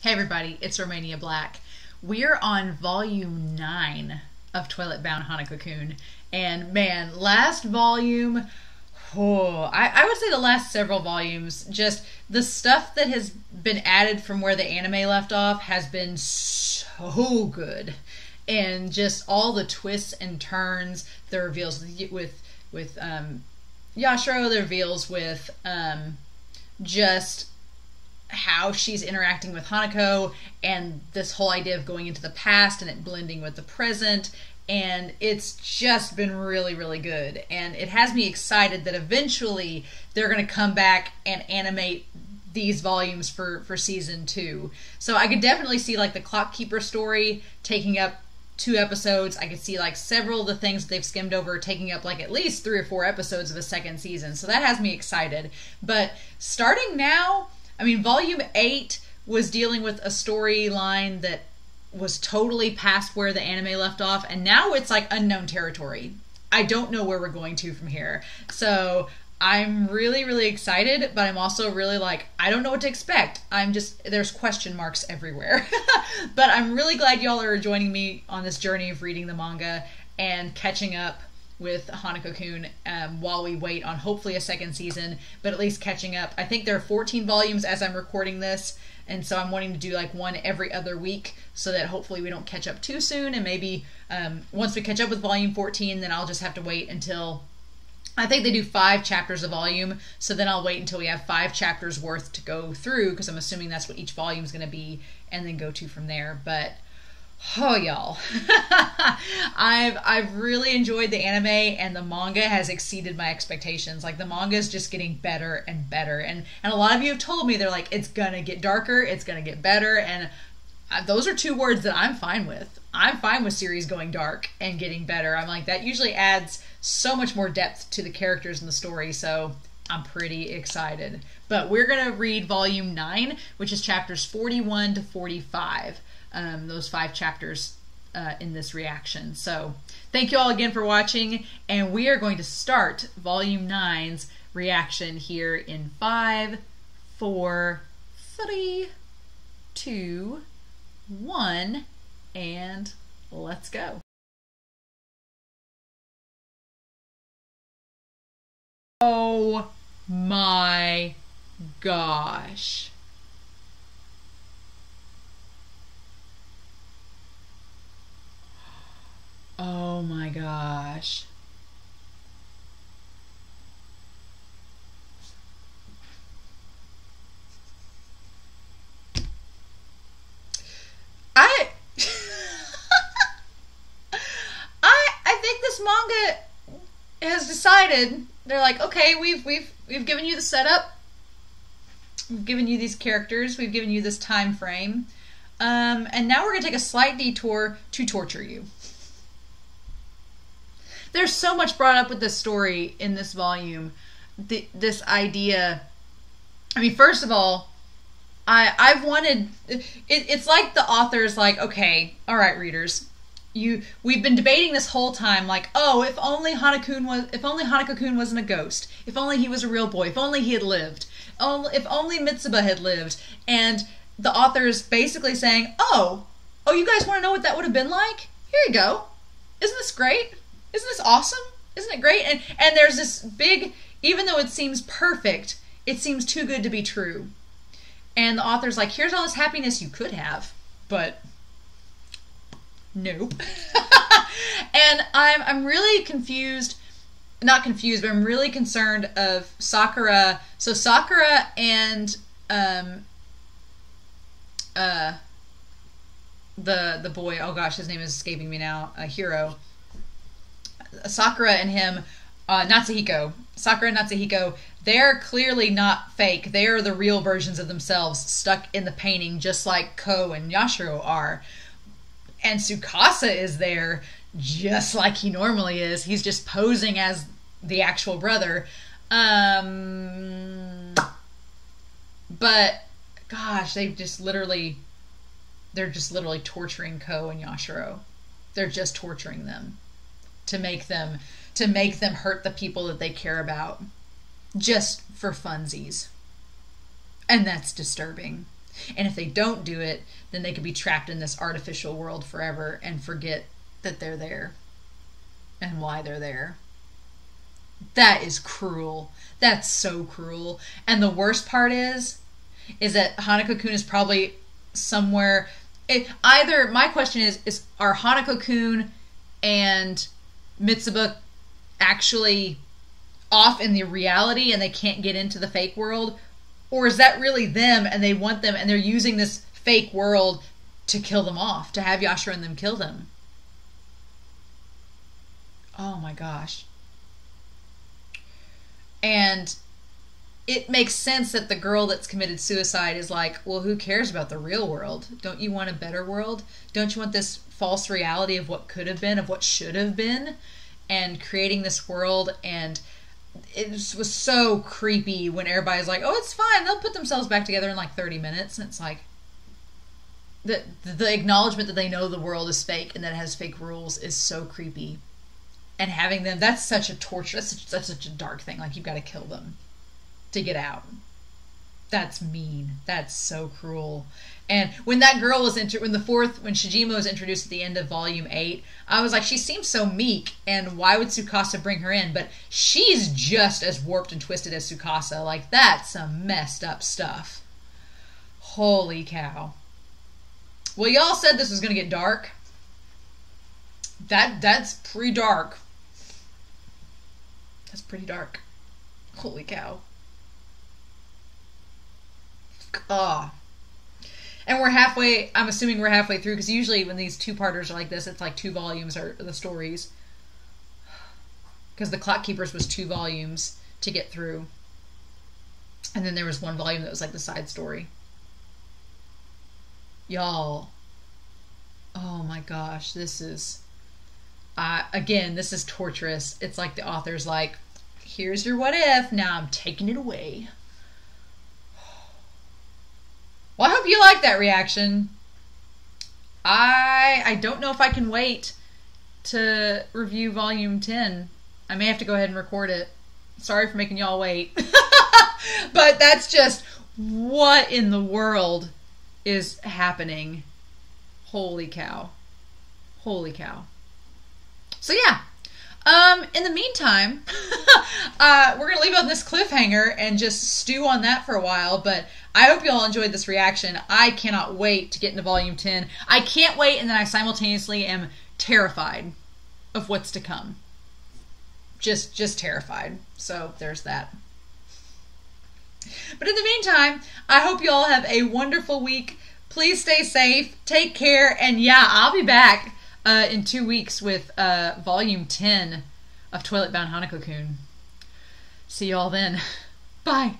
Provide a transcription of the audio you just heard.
Hey everybody, it's Romania Black. We're on volume 9 of Toilet Bound Hanako-Kun. And man, last volume, I would say the last several volumes, just the stuff that has been added from where the anime left off has been so good. And just all the twists and turns, the reveals with Yashiro, the reveals with just how she's interacting with Hanako, and this whole idea of going into the past and it blending with the present, and it's just been really, really good. And it has me excited that eventually they're going to come back and animate these volumes for season 2. So I could definitely see like the Clockkeeper story taking up 2 episodes. I could see like several of the things that they've skimmed over taking up like at least 3 or 4 episodes of a second season. So that has me excited. But starting now, I mean, volume 8 was dealing with a storyline that was totally past where the anime left off, and now it's like unknown territory. I don't know where we're going to from here. So I'm really, really excited, but I'm also really like, I don't know what to expect. There's question marks everywhere. But I'm really glad y'all are joining me on this journey of reading the manga and catching up with Hanako-Kun while we wait on hopefully a second season, but at least catching up. I think there are 14 volumes as I'm recording this, and so I'm wanting to do like one every other week so that hopefully we don't catch up too soon, and maybe once we catch up with volume 14, then I'll just have to wait until, I think they do 5 chapters a volume, so then I'll wait until we have 5 chapters worth to go through, because I'm assuming that's what each volume is going to be, and then go to from there. But oh, y'all. I've really enjoyed the anime, and the manga has exceeded my expectations. Like, the manga is just getting better and better. And a lot of you have told me, they're like, it's gonna get darker, it's gonna get better, and those are 2 words that I'm fine with. I'm fine with series going dark and getting better. I'm like, that usually adds so much more depth to the characters and the story, so I'm pretty excited. But we're gonna read volume 9, which is chapters 41 to 45. Those 5 chapters in this reaction. So thank you all again for watching, and we are going to start volume 9's reaction here in 5, 4, 3, 2, 1, and let's go. Oh my gosh. Oh my gosh. I think this manga has decided, they're like, okay, we've given you the setup. We've given you these characters, we've given you this time frame. And now we're going to take a slight detour to torture you. There's so much brought up with this story in this volume. This idea. I mean, first of all, I've wanted. It's like the author's like, okay, all right, readers, we've been debating this whole time, like, oh, if only Hanako-Kun wasn't a ghost, if only he was a real boy, if only he had lived, if only Mitsuba had lived, and the author's basically saying, oh, you guys want to know what that would have been like? Here you go. Isn't this great? Isn't this awesome? Isn't it great? And there's this big, even though it seems perfect, it seems too good to be true. And the author's like, here's all this happiness you could have, but nope. And I'm really confused, not confused, but I'm really concerned of Sakura. So Sakura and the boy, oh gosh, his name is escaping me now, Hiro. Sakura and him, Natsuhiko. Sakura and Natsuhiko, they're clearly not fake. They are the real versions of themselves stuck in the painting, just like Ko and Yashiro are. And Tsukasa is there just like he normally is. He's just posing as the actual brother. But gosh, they're just literally torturing Ko and Yashiro. They're just torturing them to make them hurt the people that they care about, just for funsies. And that's disturbing. And if they don't do it, then they could be trapped in this artificial world forever and forget that they're there and why they're there. That is cruel. That's so cruel. And the worst part is that Hanako-Kun is probably somewhere. Either, my question is are Hanako-Kun and Mitsuba actually off in the reality and they can't get into the fake world? Or is that really them and they want them and they're using this fake world to kill them off, to have Yashiro and them kill them? Oh my gosh. And it makes sense that the girl that's committed suicide is like, well, who cares about the real world? Don't you want a better world? Don't you want this false reality of what could have been, of what should have been? And creating this world, and it was so creepy when everybody's like, oh, it's fine, they'll put themselves back together in like 30 minutes. And it's like, the acknowledgement that they know the world is fake and that it has fake rules is so creepy. And having them, that's such a torture, that's such a dark thing. Like, you've got to kill them to get out. That's mean. That's so cruel. And when that girl was when Shijima was introduced at the end of volume 8, I was like, she seems so meek, and why would Tsukasa bring her in? But she's just as warped and twisted as Tsukasa. Like, that's some messed up stuff. Holy cow. Well, y'all said this was going to get dark. That's pretty dark. That's pretty dark. Holy cow. Ah. And we're halfway, I'm assuming we're halfway through, because usually when these two-parters are like this, it's like 2 volumes are the stories. Because the Clock Keepers was 2 volumes to get through. And then there was 1 volume that was like the side story. Y'all. Oh my gosh, this is... again, this is torturous. It's like the author's like, here's your what if, now I'm taking it away. Well, I hope you like that reaction. I don't know if I can wait to review volume 10. I may have to go ahead and record it. Sorry for making y'all wait. But that's just, what in the world is happening? Holy cow. Holy cow. So yeah, in the meantime, we're going to leave on this cliffhanger and just stew on that for a while, but I hope you all enjoyed this reaction. I cannot wait to get into volume 10. I can't wait, and then I simultaneously am terrified of what's to come. Just terrified. So there's that. But in the meantime, I hope you all have a wonderful week. Please stay safe, take care, and yeah, I'll be back in 2 weeks with volume 10 of Toilet Bound Hanako-Kun. See you all then. Bye.